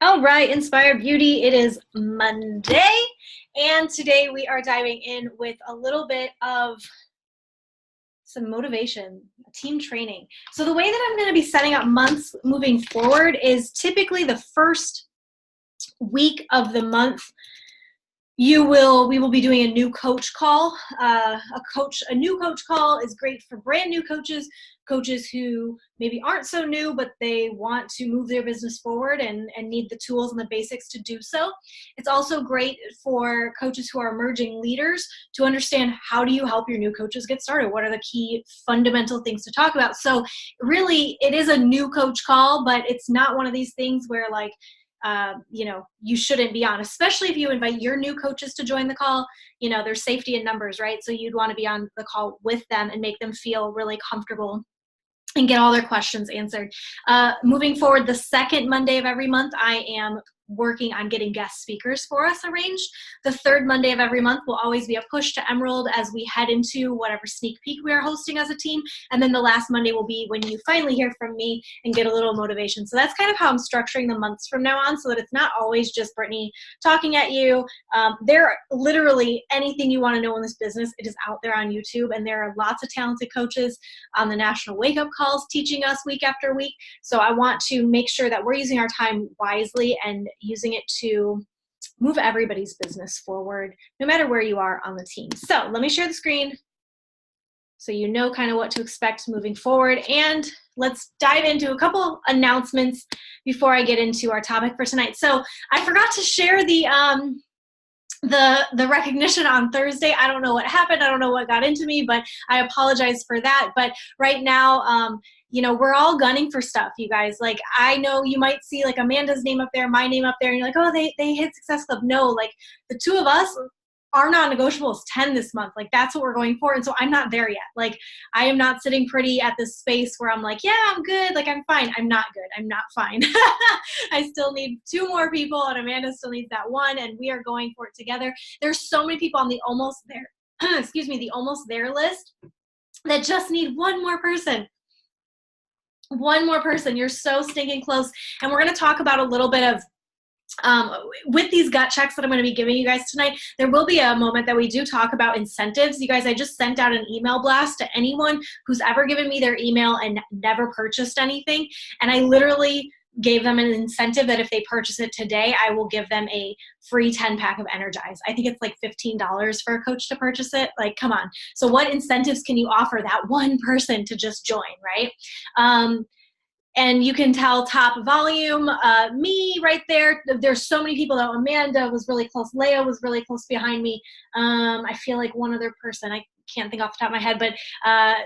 All right, Inspired Beauty, it is Monday, and today we are diving in with a little bit of some motivation, team training. So the way that I'm going to be setting up months moving forward is typically the first week of the month we will be doing a new coach call. A new coach call is great for brand new coaches who maybe aren't so new, but they want to move their business forward and need the tools and the basics to do so. It's also great for coaches who are emerging leaders to understand, how do you help your new coaches get started? What are the key fundamental things to talk about? So really, it is a new coach call, but it's not one of these things where you shouldn't be on, especially if you invite your new coaches to join the call. There's safety in numbers, right? So you'd want to be on the call with them and make them feel really comfortable and get all their questions answered. Moving forward, the second Monday of every month, I am working on getting guest speakers for us arranged. The third Monday of every month will always be a push to Emerald as we head into whatever sneak peek we are hosting as a team. And then the last Monday will be when you finally hear from me and get a little motivation. So that's kind of how I'm structuring the months from now on, so that it's not always just Brittany talking at you. There are literally anything you want to know in this business, it is out there on YouTube, and there are lots of talented coaches on the national wake-up calls teaching us week after week. So I want to make sure that we're using our time wisely and using it to move everybody's business forward, no matter where you are on the team. So let me share the screen so you know kind of what to expect moving forward. And let's dive into a couple announcements before I get into our topic for tonight. So I forgot to share the recognition on Thursday. I don't know what happened. I don't know what got into me, but I apologize for that. But right now, we're all gunning for stuff, you guys. Like, I know you might see like Amanda's name up there, my name up there, and you're like, oh, they hit Success Club. No, like the two of us, our non-negotiable is 10 this month. Like, that's what we're going for. And so I'm not there yet. Like, I am not sitting pretty at this space where I'm like, yeah, I'm good. Like, I'm fine. I'm not good. I'm not fine. I still need 2 more people, and Amanda still needs that 1, and we are going for it together. There's so many people on the almost there, the almost there list that just need 1 more person. 1 more person. You're so stinking close. And we're going to talk about a little bit of with these gut checks that I'm going to be giving you guys tonight. There will be a moment that we do talk about incentives. You guys, I just sent out an email blast to anyone who's ever given me their email and never purchased anything. And I literally gave them an incentive that if they purchase it today, I will give them a free 10-pack of Energize. I think it's like $15 for a coach to purchase it. Like, come on. So what incentives can you offer that 1 person to just join, right? And you can tell top volume, me right there. There's so many people, though. Amanda was really close. Leah was really close behind me. I feel like one other person. I can't think off the top of my head, but I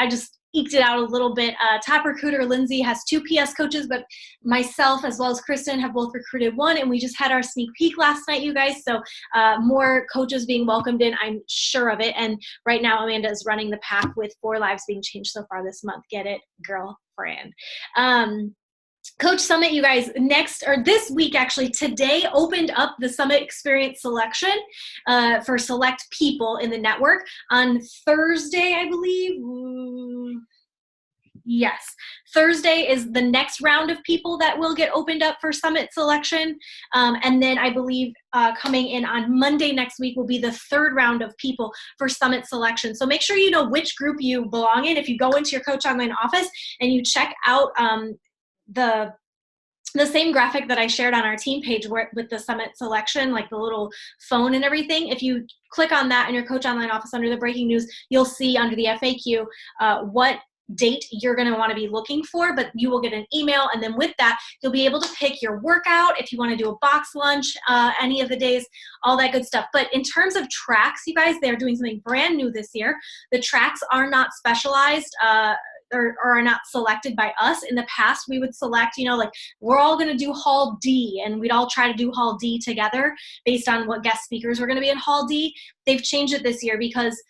just eked it out a little bit. Top recruiter Lindsay has 2 PS coaches, but myself as well as Kristen have both recruited 1, and we just had our sneak peek last night, you guys. So more coaches being welcomed in, I'm sure of it. And right now, Amanda is running the pack with 4 lives being changed so far this month. Get it, girlfriend. Coach Summit, you guys, this week, actually, today opened up the Summit Experience selection for select people in the network. On Thursday, I believe, yes, Thursday is the next round of people that will get opened up for Summit selection. And then I believe coming in on Monday next week will be the 3rd round of people for Summit selection. So make sure you know which group you belong in. If you go into your Coach Online office and you check out the same graphic that I shared on our team page with the Summit selection, like the little phone and everything, if you click on that in your Coach Online office under the breaking news, you'll see under the FAQ what date you're going to want to be looking for, but you will get an email, and then with that you'll be able to pick your workout if you want to do a box lunch any of the days, all that good stuff. But in terms of tracks, you guys, they're doing something brand new this year. The tracks are not specialized or are not selected by us. In the past, we would select, like we're all going to do Hall D, and we'd all try to do Hall D together based on what guest speakers were going to be in Hall D. They've changed it this year because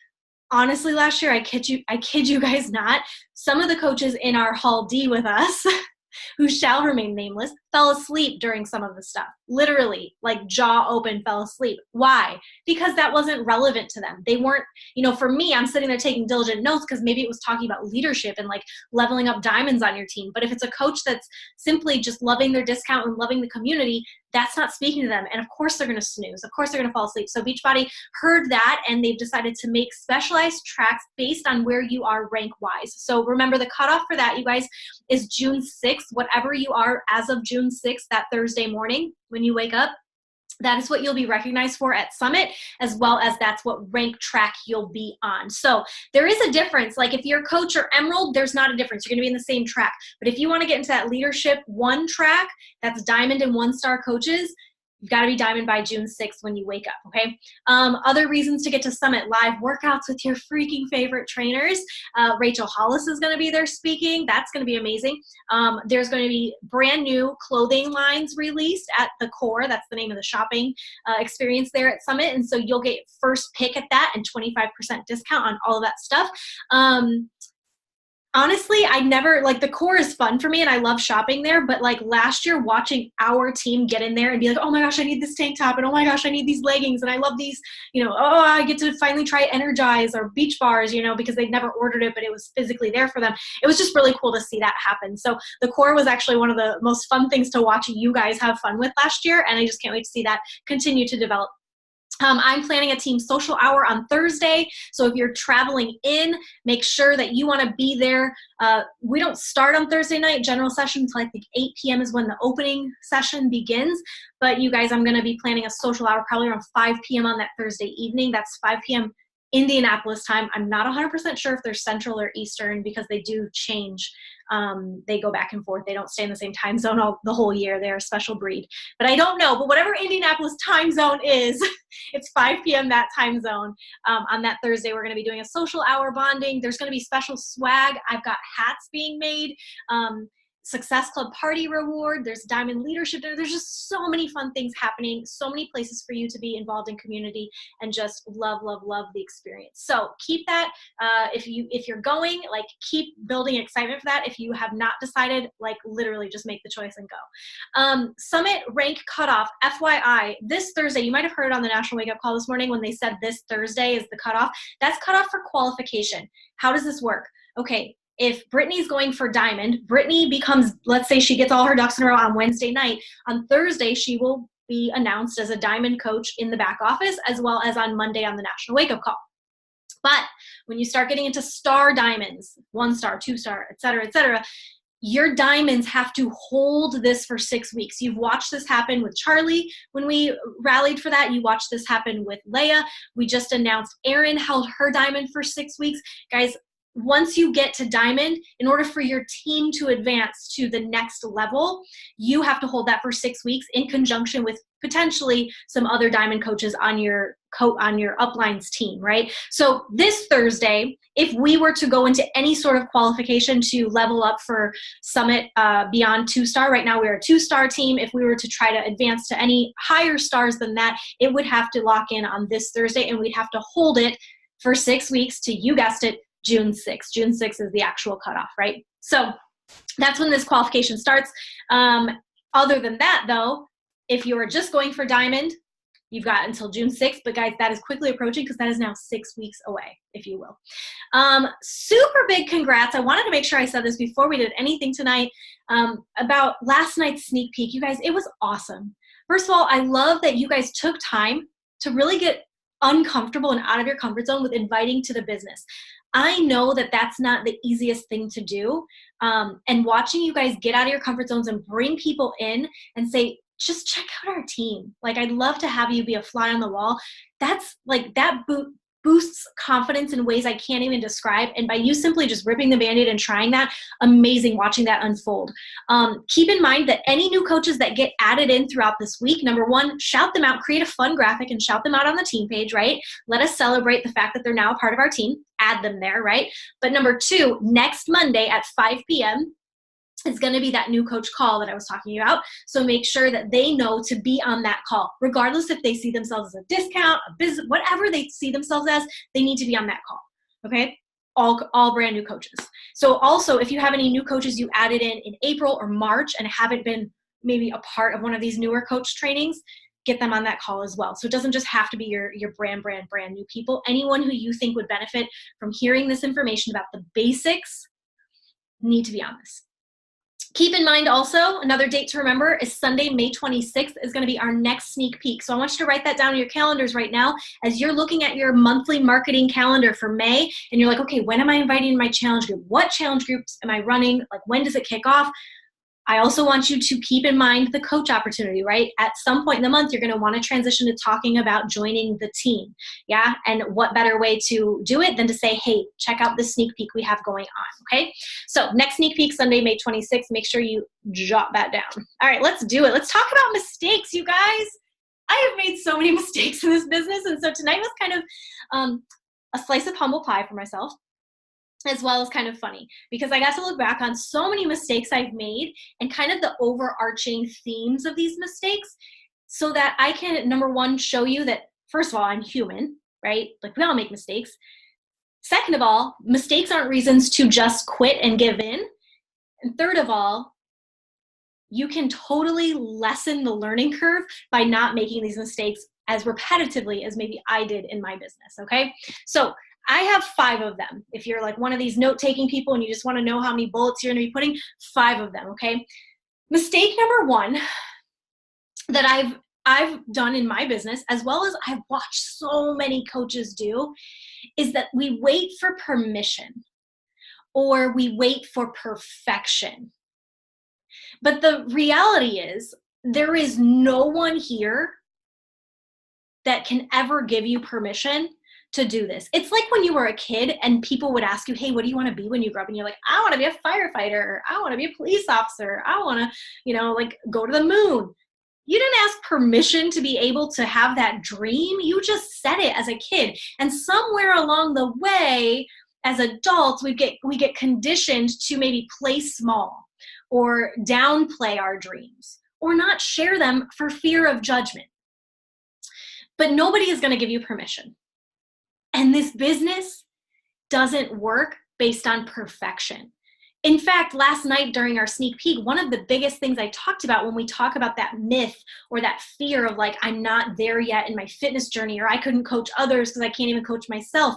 honestly, last year, I kid you guys not, some of the coaches in our Hall D with us who shall remain nameless, fell asleep during some of the stuff. Literally, like jaw open, fell asleep. Why? Because that wasn't relevant to them. They weren't, for me, I'm sitting there taking diligent notes because maybe it was talking about leadership and like leveling up diamonds on your team. But if it's a coach that's simply just loving their discount and loving the community, that's not speaking to them. And of course they're going to snooze. Of course they're going to fall asleep. So Beachbody heard that and they've decided to make specialized tracks based on where you are rank wise. So remember, the cutoff for that, you guys, is June 6th. Whatever you are as of June 6th, that Thursday morning when you wake up, that is what you'll be recognized for at Summit, as well as that's what rank track you'll be on. So there is a difference. Like if you're coach or emerald, there's not a difference. You're going to be in the same track. But if you want to get into that leadership 1 track, that's diamond and 1-star coaches, you've got to be diamond by June 6th when you wake up, okay? Other reasons to get to Summit: live workouts with your freaking favorite trainers. Rachel Hollis is going to be there speaking. That's going to be amazing. There's going to be brand new clothing lines released at the Core. That's the name of the shopping experience there at Summit. And so you'll get first pick at that and 25% discount on all of that stuff. Honestly, I never, like, the Core is fun for me and I love shopping there, but like last year watching our team get in there and be like, oh my gosh, I need this tank top, and oh my gosh, I need these leggings, and I love these, I get to finally try Energize or Beach Bars, because they'd never ordered it, but it was physically there for them. It was just really cool to see that happen. So the Core was actually one of the most fun things to watch you guys have fun with last year, and I just can't wait to see that continue to develop. I'm planning a team social hour on Thursday. So if you're traveling in, make sure that you want to be there. We don't start on Thursday night, general session, until I think 8 p.m. is when the opening session begins. But you guys, I'm going to be planning a social hour probably around 5 p.m. on that Thursday evening. That's 5 p.m. Indianapolis time. I'm not 100% sure if they're Central or Eastern because they do change. They go back and forth. They don't stay in the same time zone the whole year. They're a special breed. But I don't know. But whatever Indianapolis time zone is, it's 5 p.m. that time zone. On that Thursday, we're going to be doing a social hour bonding. There's going to be special swag. I've got hats being made. Success Club party reward. There's Diamond Leadership Dinner. There's just so many fun things happening, so many places for you to be involved in community and just love the experience. So keep that. If you're going, like, keep building excitement for that. If you have not decided, like, literally just make the choice and go. Summit rank cutoff, FYI, this Thursday, you might have heard on the National Wake Up Call this morning when they said this Thursday is the cutoff. That's cutoff for qualification. How does this work? Okay. If Brittany's going for diamond, Brittany becomes, let's say she gets all her ducks in a row on Wednesday night. On Thursday, she will be announced as a diamond coach in the back office, as well as on Monday on the National Wake Up Call. But when you start getting into star diamonds, 1-star, 2-star, et cetera, your diamonds have to hold this for 6 weeks. You've watched this happen with Charlie when we rallied for that. You watched this happen with Leia. We just announced Erin held her diamond for 6 weeks. Guys, once you get to diamond, in order for your team to advance to the next level, you have to hold that for 6 weeks in conjunction with potentially some other diamond coaches on your uplines team, right? So this Thursday, if we were to go into any sort of qualification to level up for Summit beyond 2-star, right now we're a 2-star team. If we were to try to advance to any higher stars than that, it would have to lock in on this Thursday, and we'd have to hold it for 6 weeks to, you guessed it, June 6th. June 6th is the actual cutoff, right? So that's when this qualification starts. Other than that, though, if you are just going for diamond, you've got until June 6th. But guys, that is quickly approaching because that is now 6 weeks away, if you will. Super big congrats. I wanted to make sure I said this before we did anything tonight about last night's sneak peek. You guys, it was awesome. First of all, I love that you guys took time to really get uncomfortable and out of your comfort zone with inviting to the business. I know that that's not the easiest thing to do. And watching you guys get out of your comfort zones and bring people in and say, just check out our team. Like, I'd love to have you be a fly on the wall. That's like, that boosts confidence in ways I can't even describe. And by you simply just ripping the Band-Aid and trying that, amazing watching that unfold. Keep in mind that any new coaches that get added in throughout this week, number one, shout them out, create a fun graphic and shout them out on the team page, right? Let us celebrate the fact that they're now a part of our team, add them there, right? But number two, next Monday at 5 p.m., it's going to be that new coach call that I was talking about. So make sure that they know to be on that call, regardless if they see themselves as a discount, a business, whatever they see themselves as, they need to be on that call. Okay. all brand new coaches. So also, if you have any new coaches you added in April or March and haven't been maybe a part of one of these newer coach trainings, get them on that call as well. So it doesn't just have to be your brand new people. Anyone who you think would benefit from hearing this information about the basics need to be on this. Keep in mind also, another date to remember is Sunday, May 26th is going to be our next sneak peek. So I want you to write that down in your calendars right now as you're looking at your monthly marketing calendar for May, and you're like, okay, when am I inviting my challenge group? What challenge groups am I running? Like, when does it kick off? I also want you to keep in mind the coach opportunity, right? At some point in the month, you're going to want to transition to talking about joining the team. Yeah. And what better way to do it than to say, hey, check out this sneak peek we have going on. Okay. So next sneak peek, Sunday, May 26th, make sure you jot that down. All right, let's do it. Let's talk about mistakes, you guys. I have made so many mistakes in this business. And so tonight was kind of a slice of humble pie for myself, as well as kind of funny, because I got to look back on so many mistakes I've made and kind of the overarching themes of these mistakes, so that I can, number one, show you that, first of all, I'm human, right? Like, we all make mistakes. Second of all, mistakes aren't reasons to just quit and give in. And third of all, you can totally lessen the learning curve by not making these mistakes as repetitively as maybe I did in my business, okay? So I have 5 of them. If you're like one of these note-taking people and you just want to know how many bullets you're going to be putting, 5 of them, okay? Mistake number 1 that I've done in my business, as well as I've watched so many coaches do, is that we wait for permission or we wait for perfection. But the reality is, there is no one here that can ever give you permission to do this. It's like when you were a kid and people would ask you, hey, what do you want to be when you grow up? And you're like, I want to be a firefighter, or I want to be a police officer, I want to, like, go to the moon. You didn't ask permission to be able to have that dream. You just said it as a kid. And somewhere along the way, as adults, we get conditioned to maybe play small or downplay our dreams or not share them for fear of judgment. But nobody is going to give you permission. And this business doesn't work based on perfection. In fact, last night during our sneak peek, one of the biggest things I talked about when we talk about that myth or that fear of, like, I'm not there yet in my fitness journey, or I couldn't coach others because I can't even coach myself.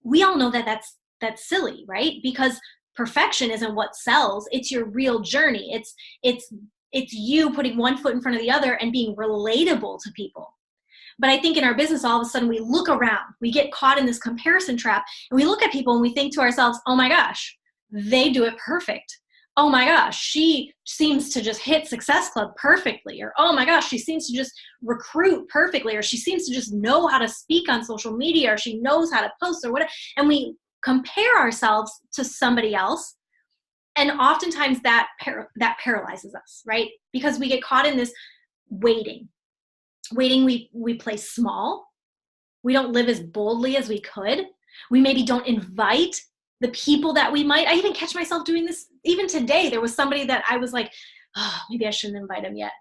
We all know that that's silly, right? Because perfection isn't what sells. It's your real journey. It's you putting one foot in front of the other and being relatable to people. But I think in our business, all of a sudden we look around, we get caught in this comparison trap, and we look at people and we think to ourselves, oh my gosh, they do it perfect. Oh my gosh, she seems to just hit Success Club perfectly. Or, oh my gosh, she seems to just recruit perfectly. Or she seems to just know how to speak on social media, or she knows how to post, or whatever. And we compare ourselves to somebody else. And oftentimes that paralyzes us, right? Because we get caught in this waiting, we play small. We don't live as boldly as we could. We maybe don't invite the people that we might. I even catch myself doing this even today. There was somebody that I was like, oh, maybe I shouldn't invite him yet.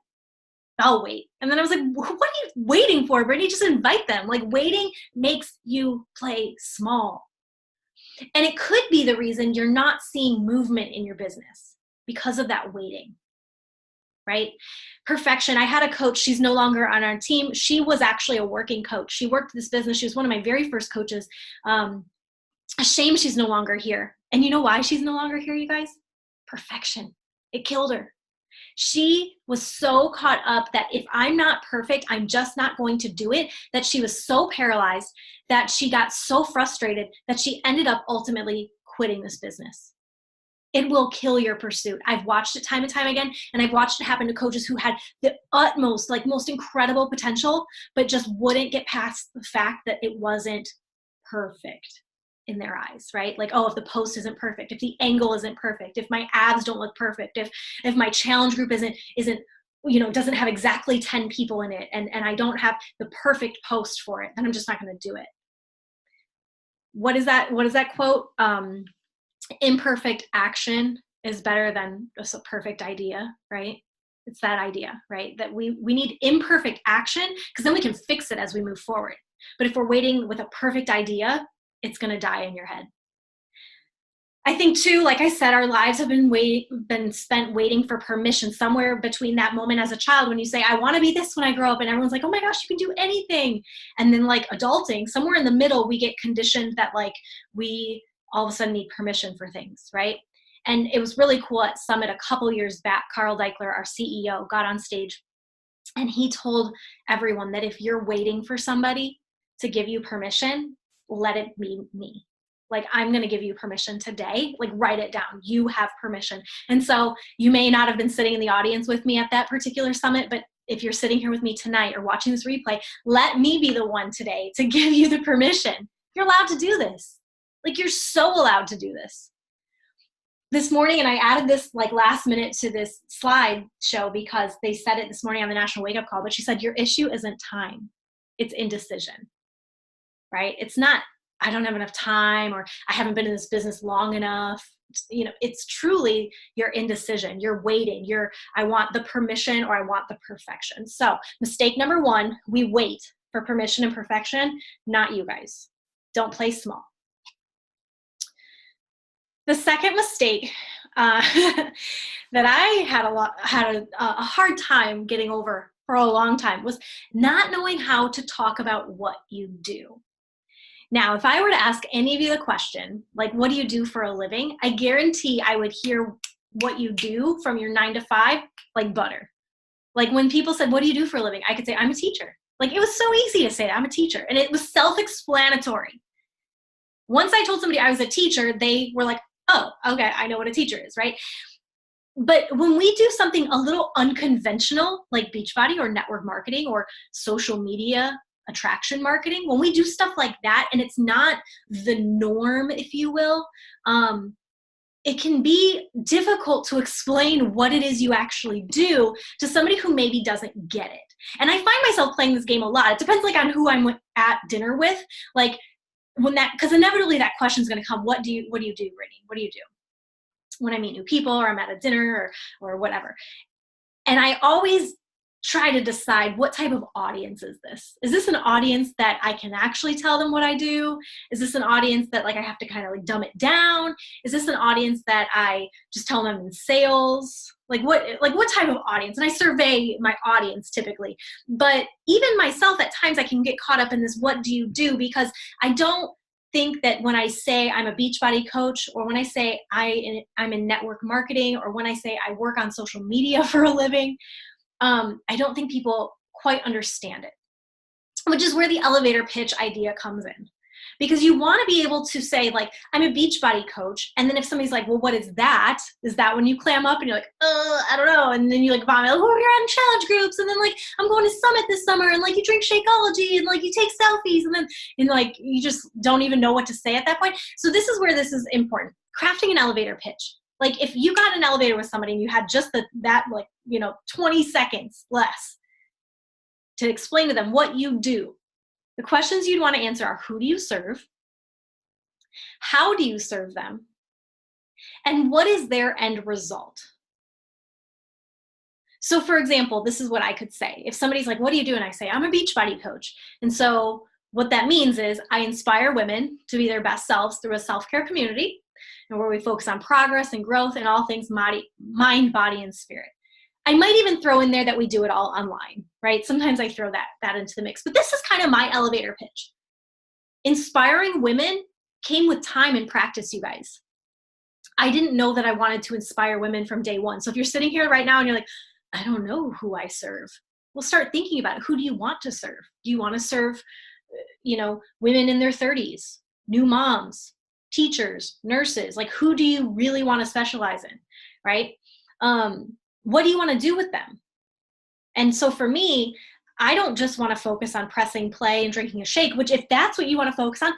I'll wait. And then I was like, what are you waiting for, Brittany? Just invite them. Like, waiting makes you play small. And it could be the reason you're not seeing movement in your business, because of that waiting. Right? Perfection. I had a coach. She's no longer on our team. She was actually a working coach. She worked this business. She was one of my very first coaches. A shame she's no longer here. And you know why she's no longer here, you guys? Perfection. It killed her. She was so caught up that if I'm not perfect, I'm just not going to do it, that she was so paralyzed, that she got so frustrated that she ended up ultimately quitting this business. It will kill your pursuit. I've watched it time and time again, and I've watched it happen to coaches who had the utmost, like, most incredible potential, but just wouldn't get past the fact that it wasn't perfect in their eyes, right? Like, oh, if the post isn't perfect, if the angle isn't perfect, if my abs don't look perfect, if my challenge group isn't doesn't have exactly 10 people in it, and I don't have the perfect post for it, then I'm just not going to do it. What is that quote? Imperfect action is better than just a perfect idea, right? It's that idea, right? That we need imperfect action, because then we can fix it as we move forward. But if we're waiting with a perfect idea, it's going to die in your head. I think too, like I said, our lives have been spent waiting for permission, somewhere between that moment as a child when you say, I want to be this when I grow up, and everyone's like, oh my gosh, you can do anything. And then like adulting, somewhere in the middle, we get conditioned that like we all of a sudden need permission for things, right? And it was really cool at Summit a couple years back, Carl Deichler, our CEO, got on stage and he told everyone that if you're waiting for somebody to give you permission, let it be me. Like, I'm going to give you permission today. Like, write it down. You have permission. And so you may not have been sitting in the audience with me at that particular summit, but if you're sitting here with me tonight or watching this replay, let me be the one today to give you the permission. You're allowed to do this. Like, you're so allowed to do this. This morning, and I added this like last minute to this slide show because they said it this morning on the National Wake Up Call, but she said, your issue isn't time, it's indecision, right? It's not, I don't have enough time, or I haven't been in this business long enough. You know, it's truly your indecision. You're waiting. I want the permission or I want the perfection. So mistake number one, we wait for permission and perfection, not you guys. Don't play small. The second mistake that I had a hard time getting over for a long time was not knowing how to talk about what you do. Now, if I were to ask any of you the question, like, what do you do for a living? I guarantee I would hear what you do from your 9 to 5 like butter. Like when people said, what do you do for a living? I could say, I'm a teacher. Like, it was so easy to say that, I'm a teacher. And it was self-explanatory. Once I told somebody I was a teacher, they were like, oh, okay, I know what a teacher is, right? But when we do something a little unconventional, like Beachbody or network marketing or social media attraction marketing, when we do stuff like that and it's not the norm, if you will, it can be difficult to explain what it is you actually do to somebody who maybe doesn't get it. And I find myself playing this game a lot. It depends like on who I'm at dinner with. Like, because inevitably that question is going to come, what do you do, Brittany? What do you do? When I meet new people or I'm at a dinner or whatever. And I always try to decide, what type of audience is this? Is this an audience that I can actually tell them what I do? Is this an audience that like I have to kind of like dumb it down? Is this an audience that I just tell them I'm in sales? Like what type of audience? And I survey my audience typically. But even myself, at times I can get caught up in this, what do you do? Because I don't think that when I say I'm a Beachbody coach, or when I say I'm in network marketing, or when I say I work on social media for a living, I don't think people quite understand it, which is where the elevator pitch idea comes in. Because you want to be able to say, like, I'm a Beachbody coach. And then if somebody's like, well, what is that? Is that when you clam up and you're like, I don't know. And then you like vomit, like, oh, you're on challenge groups. And then like, I'm going to Summit this summer. And like, you drink Shakeology and like, you take selfies. And like, you just don't even know what to say at that point. So this is where this is important. Crafting an elevator pitch. Like if you got an elevator with somebody and you had just that 20 seconds less to explain to them what you do, the questions you'd want to answer are, who do you serve? How do you serve them? And what is their end result? So for example, this is what I could say. If somebody's like, what do you do? And I say, I'm a Beachbody coach. And so what that means is I inspire women to be their best selves through a self-care community, and where we focus on progress and growth and all things mind, body, and spirit. I might even throw in there that we do it all online, right? Sometimes I throw that into the mix, but this is kind of my elevator pitch. Inspiring women came with time and practice, you guys. I didn't know that I wanted to inspire women from day one. So if you're sitting here right now and you're like, I don't know who I serve. Well, start thinking about it. Who do you want to serve? Do you want to serve, women in their 30s, new moms, teachers, nurses? Like, who do you really want to specialize in, right? What do you want to do with them? And so for me, I don't just want to focus on pressing play and drinking a shake, which if that's what you want to focus on,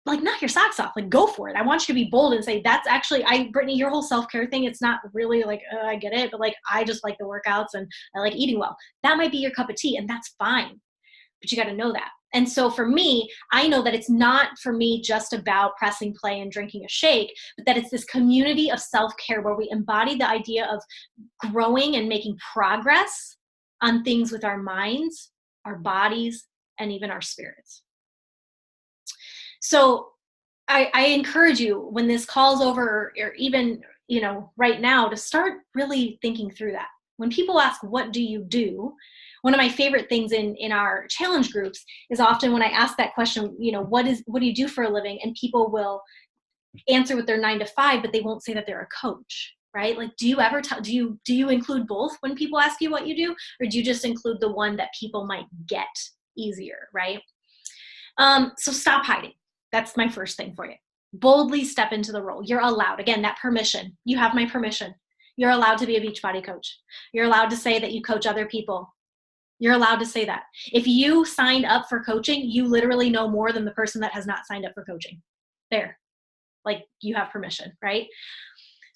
like, knock your socks off, like, go for it. I want you to be bold and say, that's actually, Brittany, your whole self-care thing, it's not really like, I get it, but like, I just like the workouts and I like eating well. That might be your cup of tea, and that's fine, but you got to know that. And so for me, I know that it's not for me just about pressing play and drinking a shake, but that it's this community of self-care where we embody the idea of growing and making progress on things with our minds, our bodies, and even our spirits. So I encourage you when this call's over, or even, right now, to start really thinking through that. When people ask, what do you do? One of my favorite things in our challenge groups is often when I ask that question, what do you do for a living? And people will answer with their 9 to 5, but they won't say that they're a coach, right? Like, do you ever do you include both when people ask you what you do, or do you just include the one that people might get easier, right? So stop hiding. That's my first thing for you. Boldly step into the role. You're allowed. Again, that permission. You have my permission. You're allowed to be a Beachbody coach. You're allowed to say that you coach other people. You're allowed to say that. If you signed up for coaching, you literally know more than the person that has not signed up for coaching. There. Like, you have permission, right?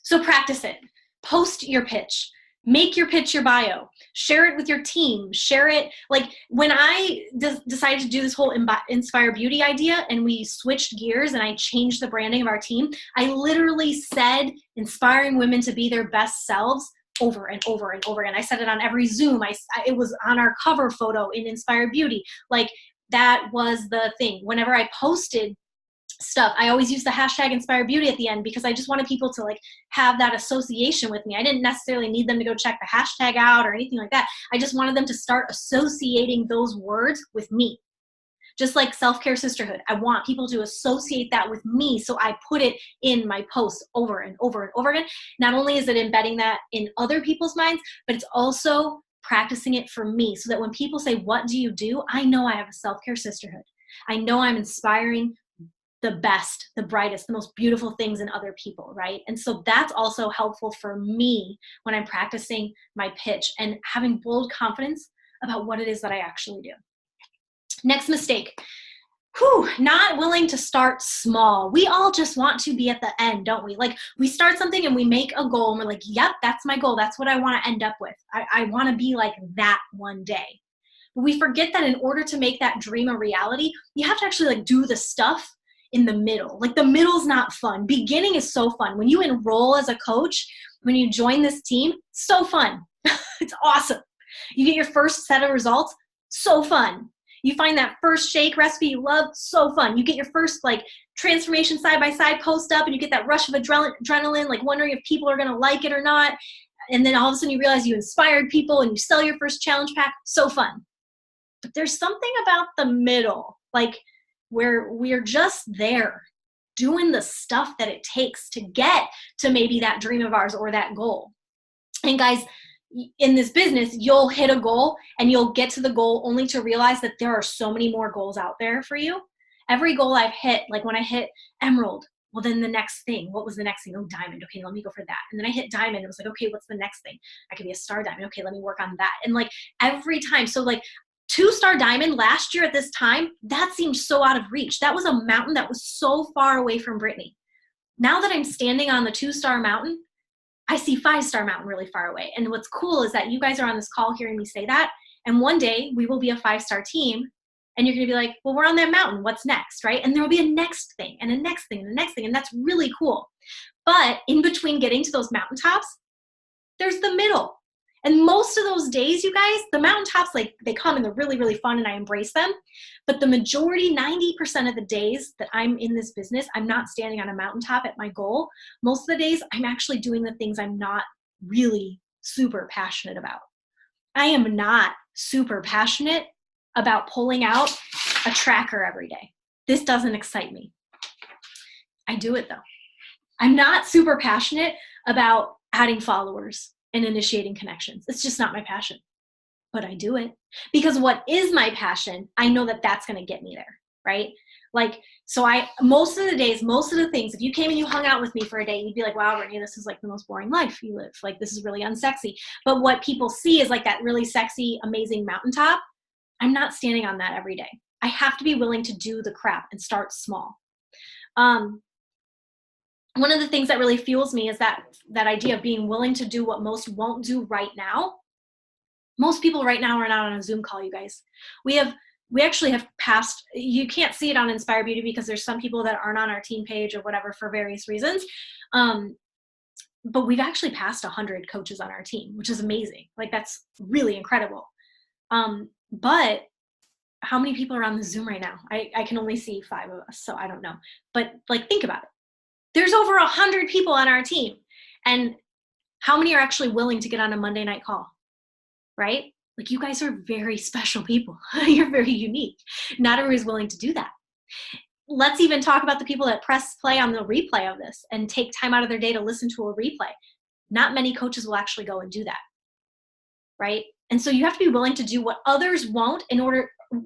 So practice it. Post your pitch. Make your pitch your bio. Share it with your team. Share it. Like, when I decided to do this whole Inspire Beauty idea and we switched gears and I changed the branding of our team, I literally said inspiring women to be their best selves over and over and over again. I said it on every Zoom. It was on our cover photo in Inspire Beauty. Like, that was the thing. Whenever I posted stuff, I always use the hashtag Inspire Beauty at the end, because I just wanted people to like have that association with me. I didn't necessarily need them to go check the hashtag out or anything like that. I just wanted them to start associating those words with me. Just like self-care sisterhood, I want people to associate that with me, so I put it in my posts over and over and over again. Not only is it embedding that in other people's minds, but it's also practicing it for me, so that when people say, what do you do? I know I have a self-care sisterhood. I know I'm inspiring the best, the brightest, the most beautiful things in other people, right? And so that's also helpful for me when I'm practicing my pitch and having bold confidence about what it is that I actually do. Next mistake, not willing to start small. We all just want to be at the end, don't we? Like, we start something and we make a goal and we're like, yep, that's my goal. That's what I want to end up with. I want to be like that one day. But we forget that in order to make that dream a reality, you have to actually like do the stuff in the middle. Like, the middle's not fun. Beginning is so fun. When you enroll as a coach, when you join this team, so fun. It's awesome. You get your first set of results, so fun. You find that first shake recipe you love, so fun. You get your first like transformation side-by-side post up and you get that rush of adrenaline, like wondering if people are gonna like it or not. And then all of a sudden you realize you inspired people and you sell your first challenge pack, so fun. But there's something about the middle, like, where we're just there doing the stuff that it takes to get to maybe that dream of ours or that goal. And guys, in this business, you'll hit a goal and you'll get to the goal only to realize that there are so many more goals out there for you. Every goal I've hit, like when I hit Emerald, well, then the next thing, what was the next thing? Oh, Diamond. Okay, let me go for that. And then I hit Diamond. It was like, okay, what's the next thing? I could be a Star Diamond. Okay, let me work on that. And like every time, so like 2-star Diamond last year at this time, that seemed so out of reach. That was a mountain that was so far away from Brittany. Now that I'm standing on the 2-star mountain, I see 5-star mountain really far away. And what's cool is that you guys are on this call hearing me say that. And one day we will be a 5-star team and you're going to be like, well, we're on that mountain. What's next, right? And there will be a next thing and a next thing and a next thing. And that's really cool. But in between getting to those mountaintops, there's the middle. And most of those days, you guys, the mountaintops, like, they come and they're really, really fun and I embrace them. But the majority, 90% of the days that I'm in this business, I'm not standing on a mountaintop at my goal. Most of the days, I'm actually doing the things I'm not really super passionate about. I am not super passionate about pulling out a tracker every day. This doesn't excite me. I do it though. I'm not super passionate about adding followers and initiating connections. It's just not my passion, but I do it because what is my passion, I know that that's going to get me there, right? Like, so most of the days, most of the things, if you came and you hung out with me for a day, you'd be like, wow, Brittany, this is like the most boring life you live. Like, this is really unsexy. But what people see is like that really sexy, amazing mountaintop. I'm not standing on that every day. I have to be willing to do the crap and start small. One of the things that really fuels me is that idea of being willing to do what most won't do right now. Most people right now are not on a Zoom call, you guys. We actually have passed, you can't see it on Inspire Beauty because there's some people that aren't on our team page or whatever for various reasons. But we've actually passed 100 coaches on our team, which is amazing. Like, that's really incredible. But how many people are on the Zoom right now? I can only see 5 of us, so I don't know. But like, think about it. There's over 100 people on our team. And how many are actually willing to get on a Monday night call, right? Like, you guys are very special people. You're very unique. Not everybody's willing to do that. Let's even talk about the people that press play on the replay of this and take time out of their day to listen to a replay. Not many coaches will actually go and do that, right? And so you have to be willing to do what others won't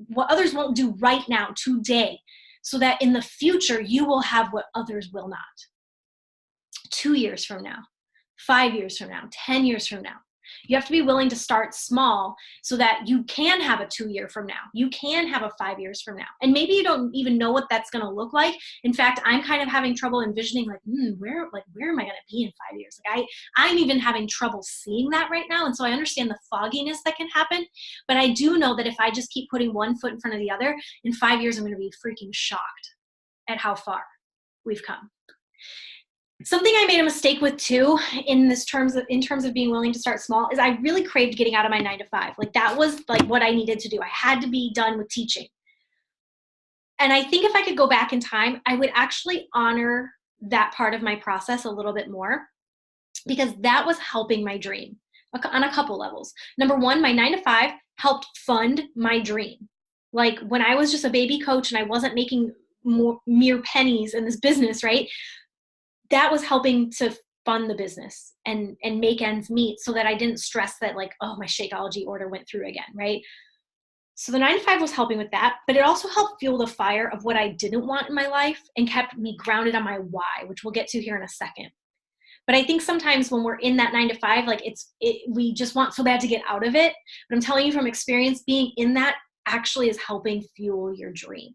what others won't do right now, today, so that in the future you will have what others will not. 2 years from now, 5 years from now, 10 years from now. You have to be willing to start small so that you can have a 2 year from now. You can have a 5 years from now. And maybe you don't even know what that's going to look like. In fact, I'm kind of having trouble envisioning like, where am I going to be in 5 years? Like I'm even having trouble seeing that right now. And so I understand the fogginess that can happen. But I do know that if I just keep putting one foot in front of the other, in 5 years, I'm going to be freaking shocked at how far we've come. Something I made a mistake with too in terms of being willing to start small is I really craved getting out of my 9 to 5. Like that was like what I needed to do. I had to be done with teaching. And I think if I could go back in time, I would actually honor that part of my process a little bit more, because that was helping my dream on a couple levels. Number one, my 9 to 5 helped fund my dream. Like when I was just a baby coach and I wasn't making mere pennies in this business, right? That was helping to fund the business and make ends meet so that I didn't stress that like, oh, my Shakeology order went through again, right? So the 9 to 5 was helping with that, but it also helped fuel the fire of what I didn't want in my life and kept me grounded on my why, which we'll get to here in a second. But I think sometimes when we're in that 9 to 5, like we just want so bad to get out of it. But I'm telling you from experience, being in that actually is helping fuel your dream.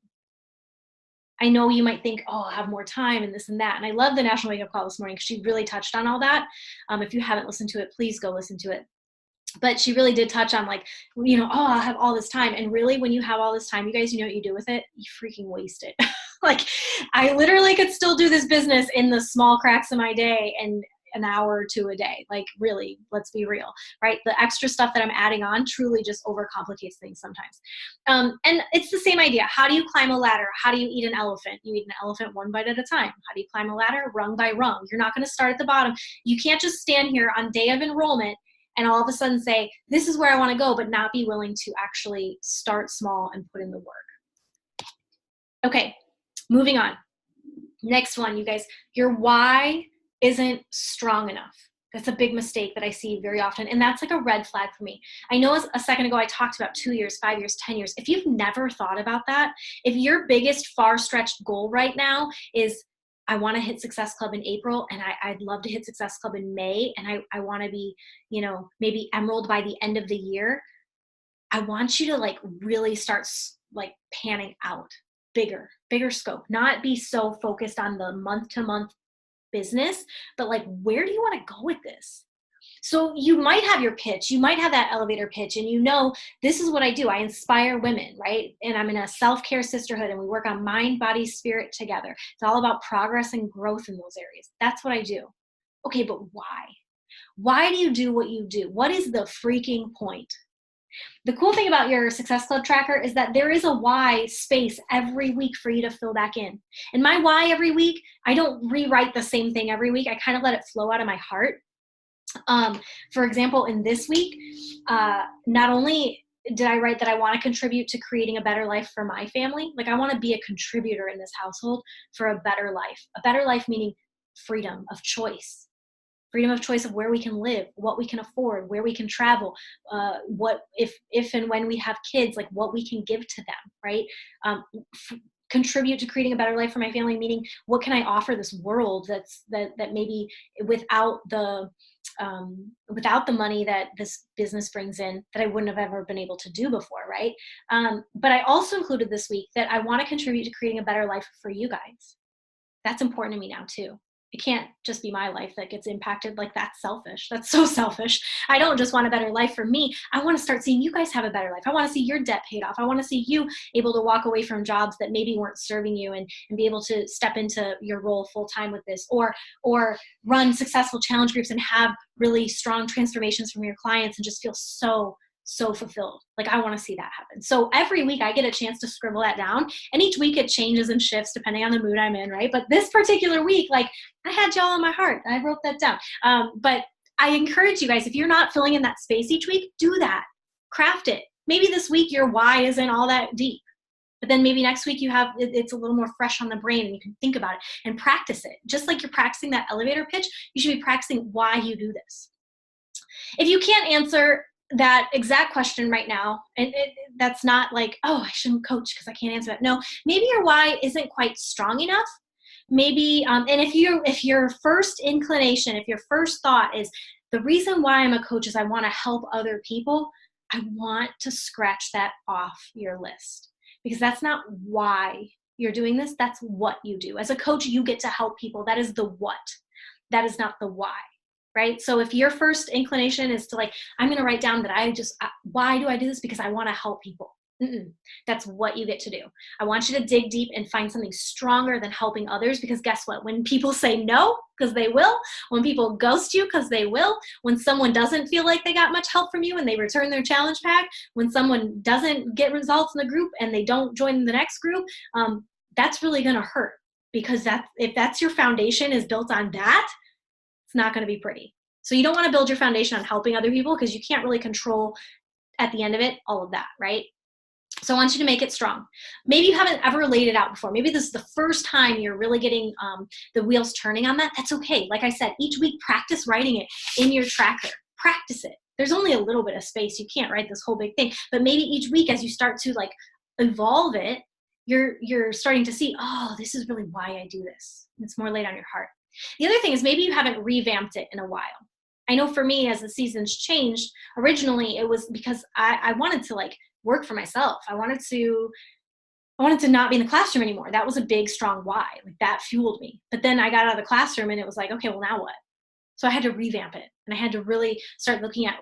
I know you might think, oh, I'll have more time and this and that. And I love the National Wake Up Call this morning because she really touched on all that. If you haven't listened to it, please go listen to it. But she really did touch on like, I'll have all this time. And really, when you have all this time, you guys, you know what you do with it? You freaking waste it. Like, I literally could still do this business in the small cracks of my day and an hour or two a day. Like, really, let's be real, right? The extra stuff that I'm adding on truly just overcomplicates things sometimes. And it's the same idea. How do you climb a ladder? How do you eat an elephant? You eat an elephant one bite at a time. How do you climb a ladder? Rung by rung. You're not going to start at the bottom. You can't just stand here on day of enrollment and all of a sudden say, this is where I want to go, but not be willing to actually start small and put in the work. Okay, moving on. Next one, you guys, your why isn't strong enough. That's a big mistake that I see very often. And that's like a red flag for me. I know a second ago I talked about 2 years, 5 years, 10 years. If you've never thought about that, if your biggest far-stretched goal right now is, I want to hit Success Club in April, and I'd love to hit Success Club in May, and I want to be, maybe Emerald by the end of the year, I want you to like really start like panning out bigger scope, not be so focused on the month-to-month business, but like, where do you want to go with this? So you might have your pitch, you might have that elevator pitch, and this is what I do. I inspire women, right? And I'm in a self-care sisterhood, and we work on mind, body, spirit together. It's all about progress and growth in those areas. That's what I do. Okay, but why? Why do you do what you do? What is the freaking point? The cool thing about your Success Club tracker is that there is a why space every week for you to fill back in. And my why every week, I don't rewrite the same thing every week. I kind of let it flow out of my heart. For example, in this week, not only did I write that I want to contribute to creating a better life for my family, like I want to be a contributor in this household for a better life meaning freedom of choice. Freedom of choice of where we can live, what we can afford, where we can travel, what if and when we have kids, like what we can give to them, right? Contribute to creating a better life for my family, meaning what can I offer this world that maybe without the money that this business brings in that I wouldn't have ever been able to do before, right? But I also included this week that I want to contribute to creating a better life for you guys. That's important to me now too. It can't just be my life that gets impacted. Like, that's selfish. That's so selfish. I don't just want a better life for me. I want to start seeing you guys have a better life. I want to see your debt paid off. I want to see you able to walk away from jobs that maybe weren't serving you and be able to step into your role full time with this, or run successful challenge groups and have really strong transformations from your clients and just feel so so fulfilled. Like, I want to see that happen. So every week I get a chance to scribble that down, and each week it changes and shifts depending on the mood I'm in, right? But this particular week, like, I had y'all on my heart. I wrote that down. But I encourage you guys, if you're not filling in that space each week, do that. Craft it. Maybe this week your why isn't all that deep, but then maybe next week it's a little more fresh on the brain and you can think about it and practice it. Just like you're practicing that elevator pitch, you should be practicing why you do this. If you can't answer that exact question right now, and that's not like, oh, I shouldn't coach because I can't answer that. No, maybe your why isn't quite strong enough. Maybe, and if your first inclination, if your first thought is, the reason why I'm a coach is I want to help other people, I want to scratch that off your list, because that's not why you're doing this. That's what you do. As a coach, you get to help people. That is the what. That is not the why, right? So if your first inclination is to like, I'm going to write down that why do I do this? Because I want to help people. That's what you get to do. I want you to dig deep and find something stronger than helping others, because guess what? When people say no, because they will, when people ghost you, because they will, when someone doesn't feel like they got much help from you and they return their challenge pack, when someone doesn't get results in the group and they don't join the next group, that's really going to hurt, because if that's your foundation is built on that, it's not going to be pretty. So you don't want to build your foundation on helping other people, because you can't really control at the end of it all of that, right? So I want you to make it strong. Maybe you haven't ever laid it out before. Maybe this is the first time you're really getting the wheels turning on that. That's okay. Like I said, each week practice writing it in your tracker. Practice it. There's only a little bit of space. You can't write this whole big thing. But maybe each week as you start to like evolve it, you're starting to see, oh, this is really why I do this. It's more laid on your heart. The other thing is maybe you haven't revamped it in a while. I know for me, as the seasons changed, originally it was because I wanted to like work for myself. I wanted to not be in the classroom anymore. That was a big, strong why. Like that fueled me. But then I got out of the classroom and it was like, okay, well now what? So I had to revamp it, and I had to really start looking at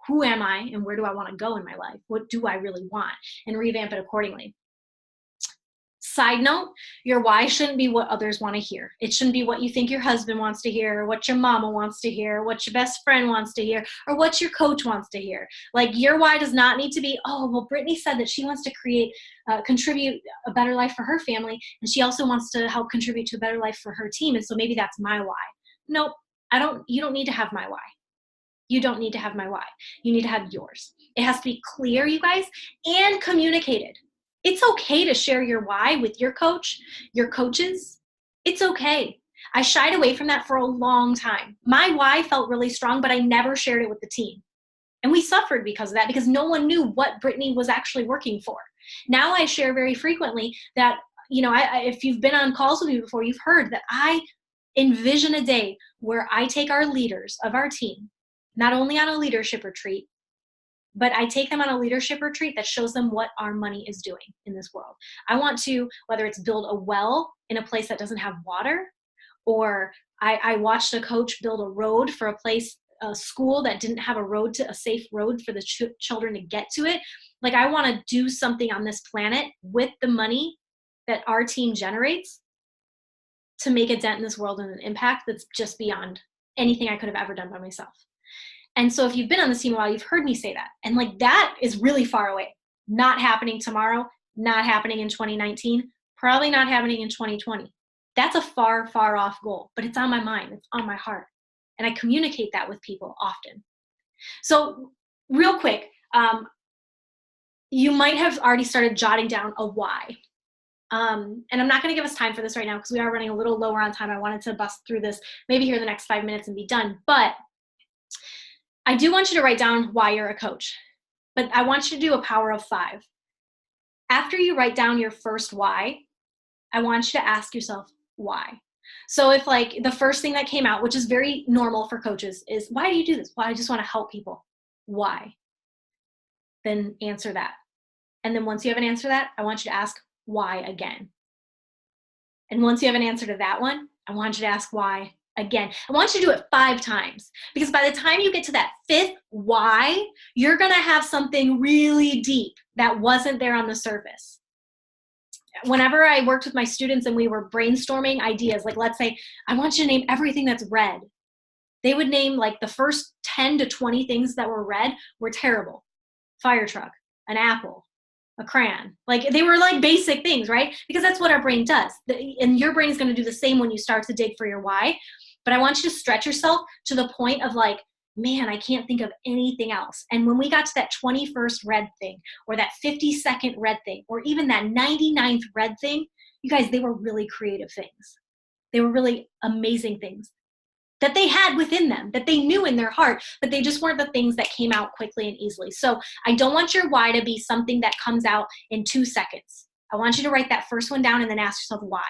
who am I and where do I want to go in my life? What do I really want? And revamp it accordingly. Side note, your why shouldn't be what others want to hear. It shouldn't be what you think your husband wants to hear, or what your mama wants to hear, or what your best friend wants to hear, or what your coach wants to hear. Like, your why does not need to be, oh, well, Brittany said that she wants to contribute a better life for her family, and she also wants to help contribute to a better life for her team, and so maybe that's my why. Nope, you don't need to have my why. You don't need to have my why. You need to have yours. It has to be clear, you guys, and communicated. It's okay to share your why with your coach, your coaches. It's okay. I shied away from that for a long time. My why felt really strong, but I never shared it with the team. And we suffered because of that, because no one knew what Brittany was actually working for. Now I share very frequently that, if you've been on calls with me before, you've heard that I envision a day where I take our leaders of our team, not only on a leadership retreat, but I take them on a leadership retreat that shows them what our money is doing in this world. I want to, whether it's build a well in a place that doesn't have water, or I watched a coach build a road for a school that didn't have a safe road for the children to get to it. Like, I want to do something on this planet with the money that our team generates to make a dent in this world and an impact that's just beyond anything I could have ever done by myself. And so if you've been on the team a while, you've heard me say that. And like, that is really far away. Not happening tomorrow, not happening in 2019, probably not happening in 2020. That's a far, far off goal, but it's on my mind. It's on my heart. And I communicate that with people often. So real quick, you might have already started jotting down a why. And I'm not going to give us time for this right now because we are running a little lower on time. I wanted to bust through this maybe here in the next 5 minutes and be done. But I do want you to write down why you're a coach, but I want you to do a power of 5. After you write down your first why, I want you to ask yourself why. So if like the first thing that came out, which is very normal for coaches, is why do you do this? Why? I just want to help people. Why? Then answer that. And then once you have an answer to that, I want you to ask why again. And once you have an answer to that one, I want you to ask why again. I want you to do it 5 times, because by the time you get to that 5th why, you're going to have something really deep that wasn't there on the surface. Whenever I worked with my students and we were brainstorming ideas, like let's say, I want you to name everything that's red. They would name like the first 10 to 20 things that were red were terrible. fire truck, an apple, a crayon. Like they were like basic things, right? Because that's what our brain does. And your brain is going to do the same when you start to dig for your why. But I want you to stretch yourself to the point of like, man, I can't think of anything else. And when we got to that 21st red thing, or that 52nd red thing, or even that 99th red thing, you guys, they were really creative things. They were really amazing things that they had within them, that they knew in their heart, but they just weren't the things that came out quickly and easily. So I don't want your why to be something that comes out in 2 seconds. I want you to write that first one down and then ask yourself why.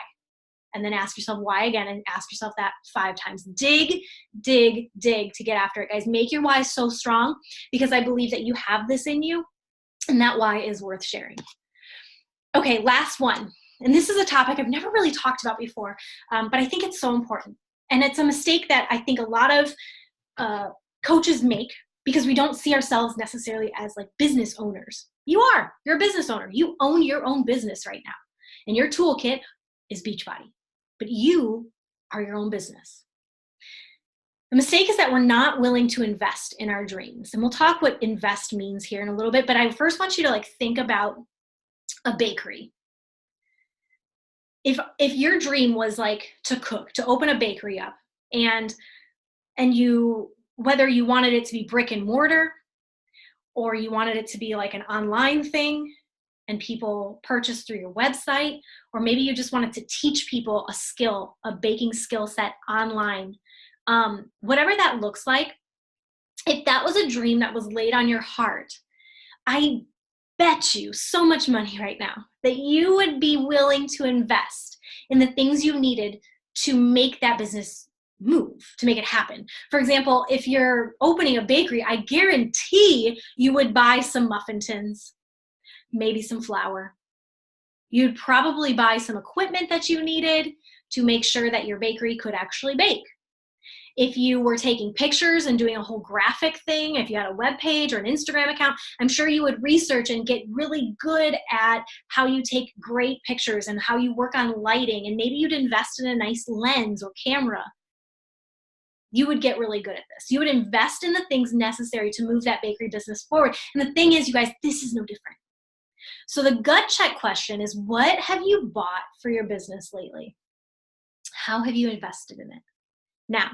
And then ask yourself why again, and ask yourself that 5 times. Dig, dig, dig to get after it, guys. Make your why so strong, because I believe that you have this in you, and that why is worth sharing. Okay, last one. And this is a topic I've never really talked about before, but I think it's so important. And it's a mistake that I think a lot of coaches make, because we don't see ourselves necessarily as like business owners. You're a business owner. You own your own business right now. And your toolkit is Beachbody. But you are your own business. The mistake is that we're not willing to invest in our dreams. And we'll talk what invest means here in a little bit, but I first want you to like think about a bakery. If your dream was like to cook, to open a bakery up, and you, whether you wanted it to be brick and mortar, or you wanted it to be like an online thing and people purchase through your website, or maybe you just wanted to teach people a skill, a baking skill set online, whatever that looks like, if that was a dream that was laid on your heart, I bet you so much money right now that you would be willing to invest in the things you needed to make that business move, to make it happen. For example, if you're opening a bakery, I guarantee you would buy some muffin tins, maybe some flour. You'd probably buy some equipment that you needed to make sure that your bakery could actually bake. If you were taking pictures and doing a whole graphic thing, if you had a web page or an Instagram account, I'm sure you would research and get really good at how you take great pictures and how you work on lighting, and maybe you'd invest in a nice lens or camera. You would get really good at this. You would invest in the things necessary to move that bakery business forward. And the thing is, you guys, this is no different. So the gut check question is, what have you bought for your business lately? How have you invested in it? Now,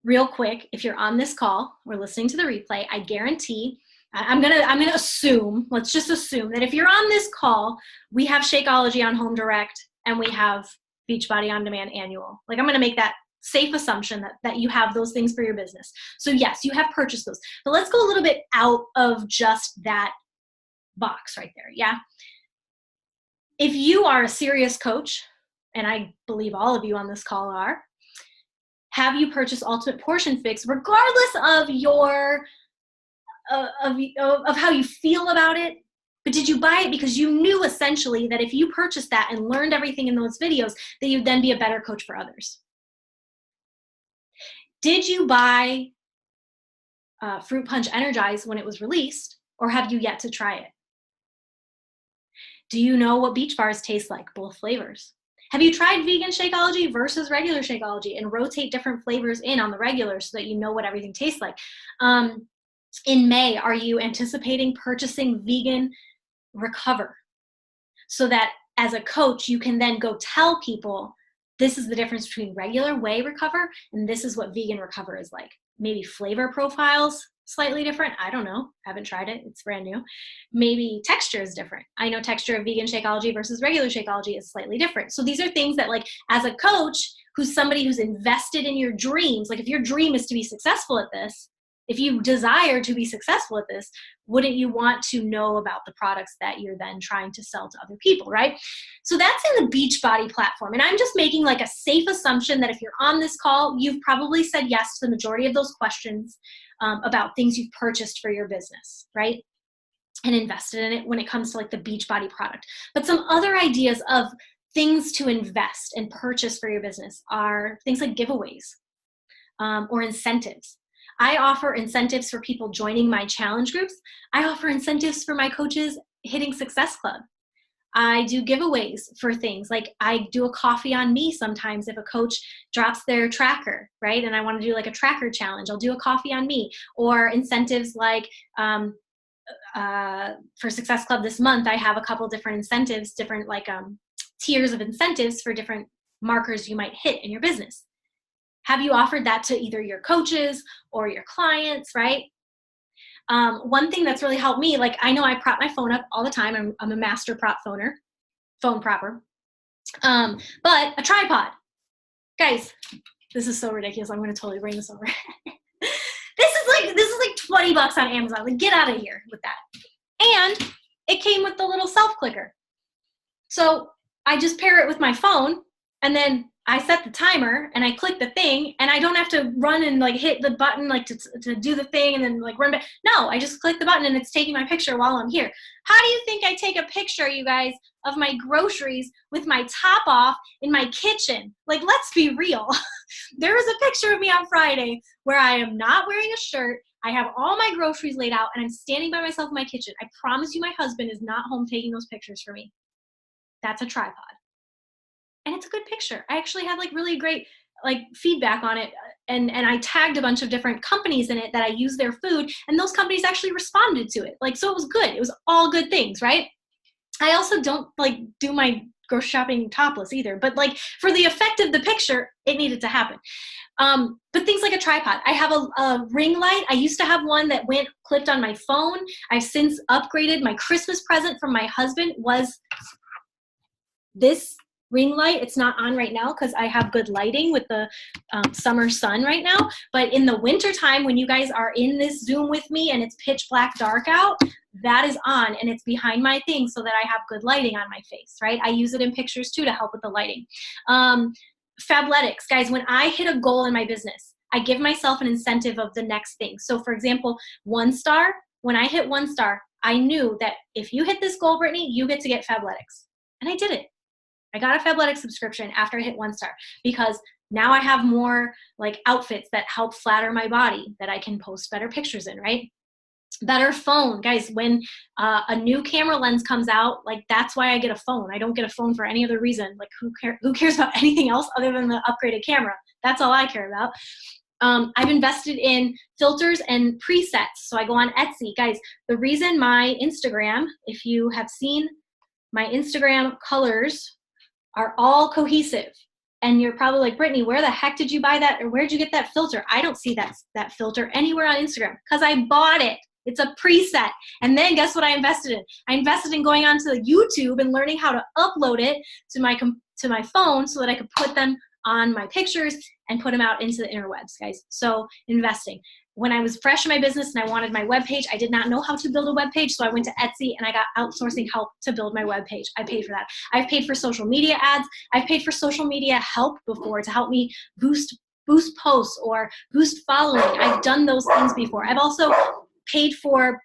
real quick, if you're on this call or listening to the replay, I guarantee, I'm gonna assume, let's just assume that if you're on this call, we have Shakeology on Home Direct and we have Beachbody On Demand Annual. Like, I'm gonna make that safe assumption that you have those things for your business. So yes, you have purchased those. But let's go a little bit out of just that box right there, yeah? If you are a serious coach, and I believe all of you on this call are, have you purchased Ultimate Portion Fix, regardless of your of how you feel about it? But did you buy it because you knew essentially that if you purchased that and learned everything in those videos, that you'd then be a better coach for others? Did you buy Fruit Punch Energize when it was released, or have you yet to try it? Do you know what Beach Bars taste like, both flavors? Have you tried vegan Shakeology versus regular Shakeology and rotate different flavors in on the regular so that you know what everything tastes like? In May, are you anticipating purchasing Vegan Recover so that as a coach, you can then go tell people this is the difference between regular whey Recover and this is what Vegan Recover is like? Maybe flavor profiles slightly different. I don't know. Haven't tried it. It's brand new. Maybe texture is different. I know texture of vegan Shakeology versus regular Shakeology is slightly different. So these are things that, like, as a coach who's somebody who's invested in your dreams, like if your dream is to be successful at this, if you desire to be successful at this, wouldn't you want to know about the products that you're then trying to sell to other people, right? So that's in the Beachbody platform. And I'm just making like a safe assumption that if you're on this call, you've probably said yes to the majority of those questions about things you've purchased for your business, right? And invested in it when it comes to like the Beachbody product. But some other ideas of things to invest and purchase for your business are things like giveaways or incentives. I offer incentives for people joining my challenge groups. I offer incentives for my coaches hitting Success Club. I do giveaways for things like I do a coffee on me sometimes if a coach drops their tracker, right? And I want to do like a tracker challenge, I'll do a coffee on me. Or incentives like for Success Club this month, I have a couple different incentives, different like tiers of incentives for different markers you might hit in your business. Have you offered that to either your coaches or your clients, right? One thing that's really helped me, like I know I prop my phone up all the time. I'm a master phone propper. But a tripod. Guys, this is so ridiculous. I'm going to totally bring this over. This is like 20 bucks on Amazon. Like, get out of here with that. And it came with the little self clicker. So I just pair it with my phone, and then I set the timer and I click the thing, and I don't have to run and like hit the button like to do the thing and then like run back. No, I just click the button and it's taking my picture while I'm here. How do you think I take a picture, you guys, of my groceries with my top off in my kitchen? Like, let's be real. There was a picture of me on Friday where I am not wearing a shirt. I have all my groceries laid out and I'm standing by myself in my kitchen. I promise you my husband is not home taking those pictures for me. That's a tripod. And it's a good picture. I actually had like really great like feedback on it, and I tagged a bunch of different companies in it that I use their food, and those companies actually responded to it. Like, so it was good. It was all good things, right? I also don't like do my grocery shopping topless either, but like for the effect of the picture, it needed to happen. But things like a tripod. I have a ring light. I used to have one that went clipped on my phone. I've since upgraded. My Christmas present from my husband was this ring light. It's not on right now because I have good lighting with the summer sun right now. But in the winter time, when you guys are in this Zoom with me and it's pitch black dark out, that is on and it's behind my thing so that I have good lighting on my face, right? I use it in pictures too to help with the lighting. Fabletics, guys, when I hit a goal in my business, I give myself an incentive of the next thing. So for example, 1 star, when I hit 1 star, I knew that if you hit this goal, Brittany, you get to get Fabletics. And I did it. I got a Fabletics subscription after I hit 1 star because now I have more like outfits that help flatter my body that I can post better pictures in, right? Better phone. Guys, when a new camera lens comes out, like that's why I get a phone. I don't get a phone for any other reason. Like who cares about anything else other than the upgraded camera? That's all I care about. I've invested in filters and presets. So I go on Etsy. Guys, the reason my Instagram, if you have seen my Instagram colors, are all cohesive. And you're probably like, Brittany, where the heck did you buy that? Or where'd you get that filter? I don't see that filter anywhere on Instagram because I bought it. It's a preset. And then guess what I invested in? I invested in going onto YouTube and learning how to upload it to my phone so that I could put them on my pictures and put them out into the interwebs, guys. So investing. When I was fresh in my business and I wanted my webpage, I did not know how to build a webpage, so I went to Etsy and I got outsourcing help to build my webpage. I paid for that. I've paid for social media ads. I've paid for social media help before to help me boost posts or boost following. I've done those things before. I've also paid for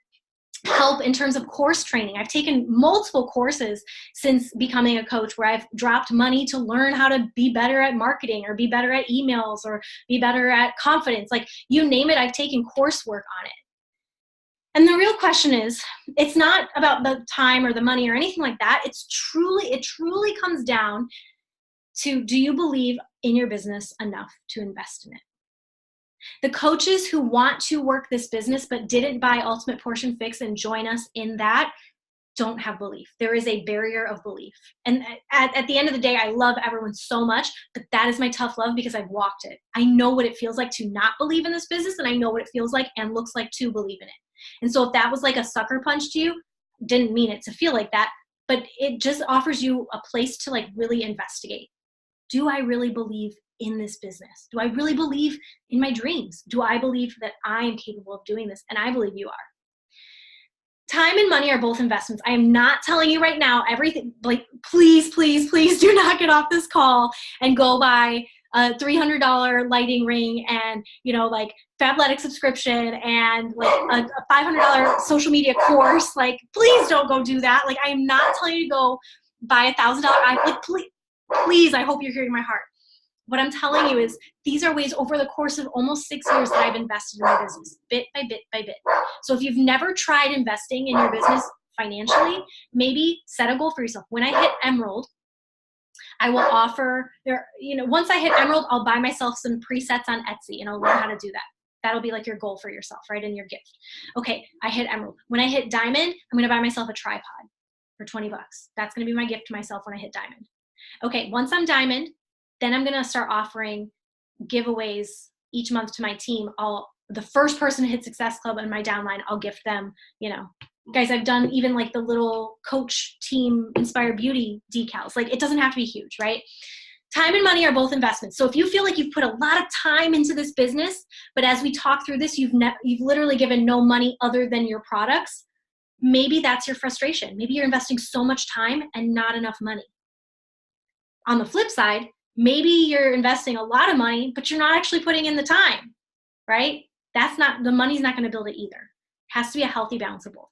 help in terms of course training. I've taken multiple courses since becoming a coach where I've dropped money to learn how to be better at marketing or be better at emails or be better at confidence. Like you name it, I've taken coursework on it. And the real question is, it's not about the time or the money or anything like that. It truly comes down to, do you believe in your business enough to invest in it? The coaches who want to work this business but didn't buy Ultimate Portion Fix and join us in that don't have belief. There is a barrier of belief. And at the end of the day, I love everyone so much, but that is my tough love because I've walked it. I know what it feels like to not believe in this business, and I know what it feels like and looks like to believe in it. And so if that was like a sucker punch to you, didn't mean it to feel like that, but it just offers you a place to like really investigate. Do I really believe in this business? Do I really believe in my dreams? Do I believe that I am capable of doing this? And I believe you are. Time and money are both investments. I am not telling you right now everything, like please do not get off this call and go buy a $300 lighting ring and, like Fabletics subscription and like a $500 social media course. Like, please don't go do that. Like, I am not telling you to go buy $1,000. Please, I hope you're hearing my heart. What I'm telling you is these are ways over the course of almost 6 years that I've invested in my business, bit by bit by bit. So if you've never tried investing in your business financially, maybe set a goal for yourself. When I hit Emerald, I will offer, once I hit Emerald, I'll buy myself some presets on Etsy and I'll learn how to do that. That'll be like your goal for yourself, right? And your gift. Okay, I hit emerald. When I hit diamond, I'm going to buy myself a tripod for $20. That's going to be my gift to myself when I hit diamond. Okay, once I'm diamond, then I'm going to start offering giveaways each month to my team. The first person to hit Success Club in my downline, I'll gift them, guys, I've done even like the little coach team Inspire Beauty decals. Like, it doesn't have to be huge, right? Time and money are both investments. So if you feel like you've put a lot of time into this business, but as we talk through this, you've literally given no money other than your products, maybe that's your frustration. Maybe you're investing so much time and not enough money. On the flip side, maybe you're investing a lot of money, but you're not actually putting in the time, right? The money's not going to build it either. It has to be a healthy balance of both.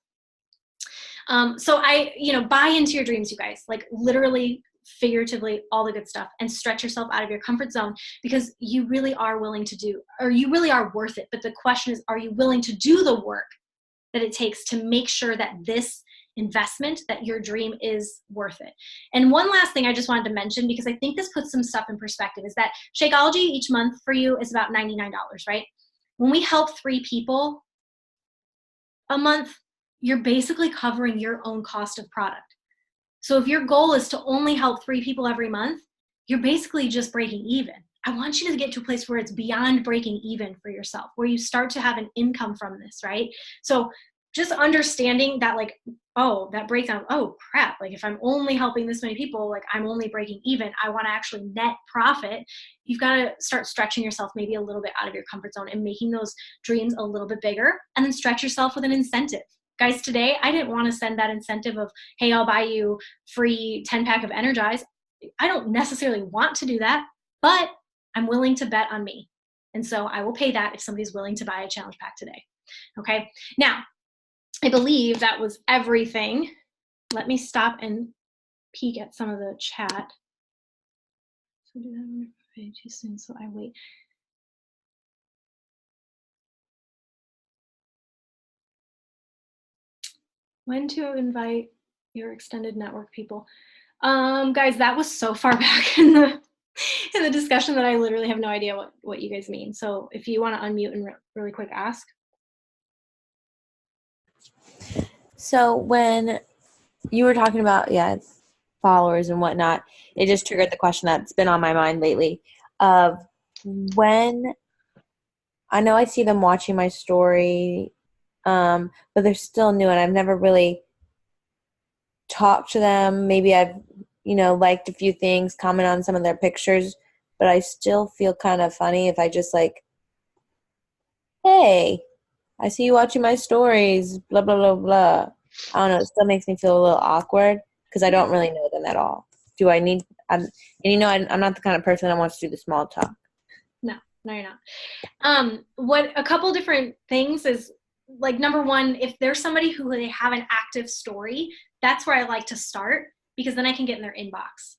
So buy into your dreams, you guys, like literally, figuratively, all the good stuff, and stretch yourself out of your comfort zone, because you really are willing to do, or you really are worth it. But the question is, are you willing to do the work that it takes to make sure that this investment, that your dream is worth it? And one last thing I just wanted to mention, because I think this puts some stuff in perspective, is that Shakeology each month for you is about $99, right? When we help 3 people a month, you're basically covering your own cost of product. So if your goal is to only help 3 people every month, you're basically just breaking even. I want you to get to a place where it's beyond breaking even for yourself, where you start to have an income from this, right? So just understanding that, like, oh, that breakdown, oh crap, like if I'm only helping this many people, like I'm only breaking even, I want to actually net profit. You've got to start stretching yourself maybe a little bit out of your comfort zone and making those dreams a little bit bigger, and then stretch yourself with an incentive. Guys, today I didn't want to send that incentive of, hey, I'll buy you free 10-pack of Energize. I don't necessarily want to do that, but I'm willing to bet on me. And so I will pay that if somebody's willing to buy a challenge pack today. Okay. Now, I believe that was everything. Let me stop and peek at some of the chat. So do that too soon, so I wait. When to invite your extended network people. Guys, that was so far back in the discussion that I literally have no idea what you guys mean. So if you want to unmute and really quick ask. So when you were talking about, followers and whatnot, it just triggered the question that's been on my mind lately of when I know I see them watching my story, but they're still new and I've never really talked to them. Maybe I've, liked a few things, comment on some of their pictures, but I still feel kind of funny if I just like, hey, I see you watching my stories, blah, blah, blah, blah. I don't know. It still makes me feel a little awkward because I don't really know them at all. Do I need – I'm not the kind of person that wants to do the small talk. No, you're not. A couple different things is, like, number one, if there's somebody who they have an active story, that's where I like to start, because then I can get in their inbox.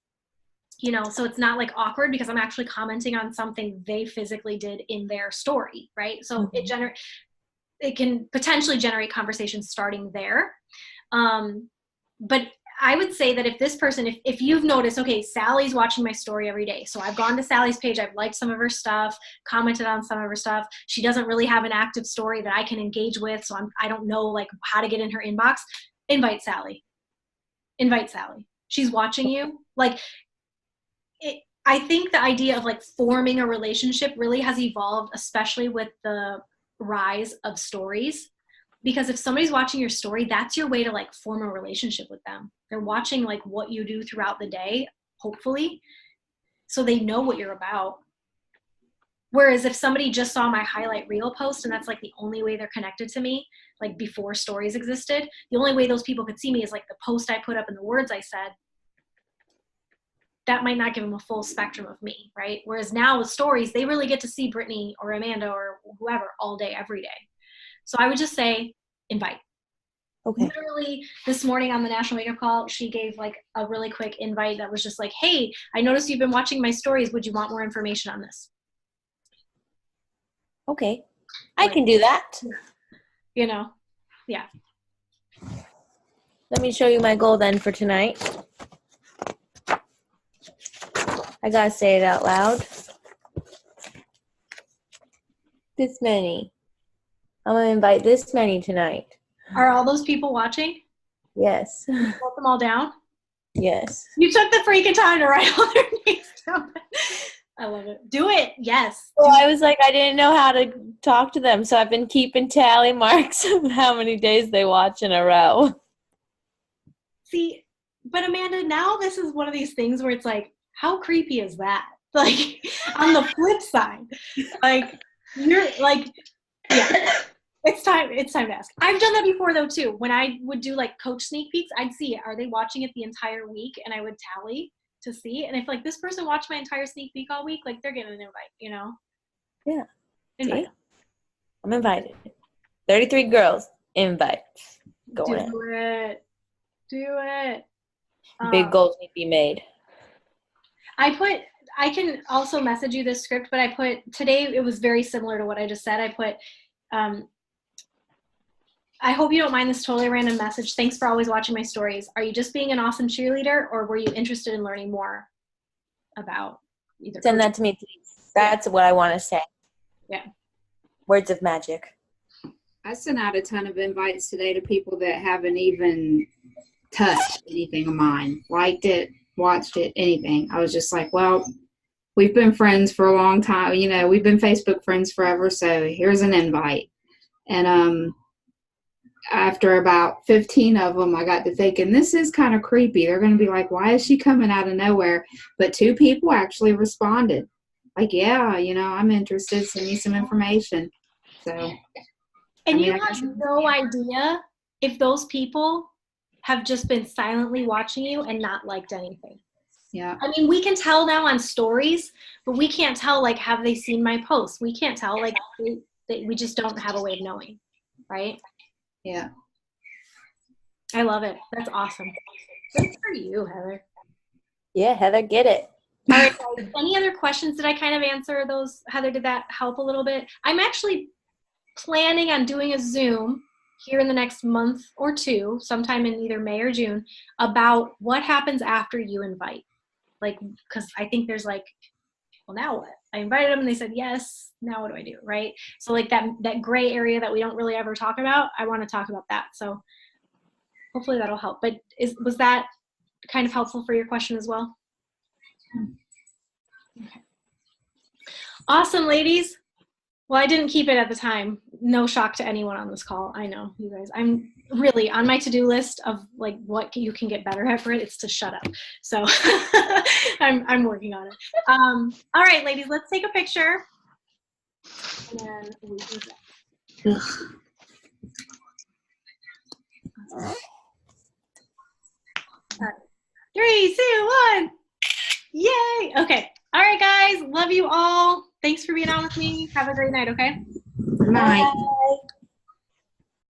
So it's not like awkward because I'm actually commenting on something they physically did in their story, right? So it can potentially generate conversations starting there. But I would say that if this person, if you've noticed, okay, Sally's watching my story every day. So I've gone to Sally's page, I've liked some of her stuff, commented on some of her stuff. She doesn't really have an active story that I can engage with. So I don't know like how to get in her inbox. Invite Sally. She's watching you. Like, I think the idea of like forming a relationship really has evolved, especially with the rise of stories. Because if somebody's watching your story, that's your way to like form a relationship with them. They're watching like what you do throughout the day, hopefully, so they know what you're about. Whereas if somebody just saw my highlight reel post and that's like the only way they're connected to me, like before stories existed, the only way those people could see me is like the post I put up and the words I said. That might not give them a full spectrum of me, right? Whereas now with stories, they really get to see Brittany or Amanda or whoever all day, every day. So I would just say invite. Okay. Literally this morning on the National Wake Up Call, she gave like a really quick invite that was just like, hey, I noticed you've been watching my stories. Would you want more information on this? Okay. I can do that. Yeah. Let me show you my goal then for tonight. I gotta say it out loud. this many. I'm going to invite this many tonight. Are all those people watching? Yes. You wrote them all down? Yes. You took the freaking time to write all their names down. I love it. Do it. Yes. Well, I was like, I didn't know how to talk to them, so I've been keeping tally marks of how many days they watch in a row. See, but Amanda, now this is one of these things where it's like, how creepy is that? Like, on the flip side, like, you're like, yeah. It's time to ask. I've done that before though too. When I would do like coach sneak peeks, I'd see, are they watching it the entire week? And I would tally to see. And if like this person watched my entire sneak peek all week, like they're getting an invite, you know? Yeah. Invite. See? I'm invited. 33 girls, invite. Go in. Do it. Big goals need to be made. I can also message you this script, but I put, today it was very similar to what I just said. I put, I hope you don't mind this totally random message. Thanks for always watching my stories. Are you just being an awesome cheerleader, or were you interested in learning more about either? Send that to me, please. That's what I want to say. Yeah. Words of magic. I sent out a ton of invites today to people that haven't even touched anything of mine, liked it, watched it, anything. I was just like, well, we've been friends for a long time. You know, we've been Facebook friends forever, so here's an invite. And after about 15 of them, I got to thinking, this is kind of creepy. They're going to be like, why is she coming out of nowhere? But 2 people actually responded. Like, yeah, you know, I'm interested. Send me some information. So, and you have no idea if those people have just been silently watching you and not liked anything. Yeah. I mean, we can tell now on stories, but we can't tell, like, have they seen my posts? We can't tell, like, we just don't have a way of knowing, right? Yeah. I love it. That's awesome. Good for you, Heather. Yeah, Heather, get it. All right, guys. Any other questions? Did I kind of answer those? Heather, did that help a little bit? I'm actually planning on doing a Zoom here in the next month or 2, sometime in either May or June, about what happens after you invite. Like, because I think there's like, well, now what? I invited them and they said yes. Now what do I do, right? So like that gray area that we don't really ever talk about, I want to talk about that. So hopefully that'll help. But was that kind of helpful for your question as well? Okay. Awesome, ladies. Well, I didn't keep it at the time. No shock to anyone on this call. I know, you guys. I'm really on my to-do list of like what you can get better at for it. It's to shut up. So I'm working on it. All right, ladies, let's take a picture. And then we can go. All right. 3, 2, 1. Yay. Okay. All right, guys. Love you all. Thanks for being on with me. Have a great night, okay? Good night. Bye.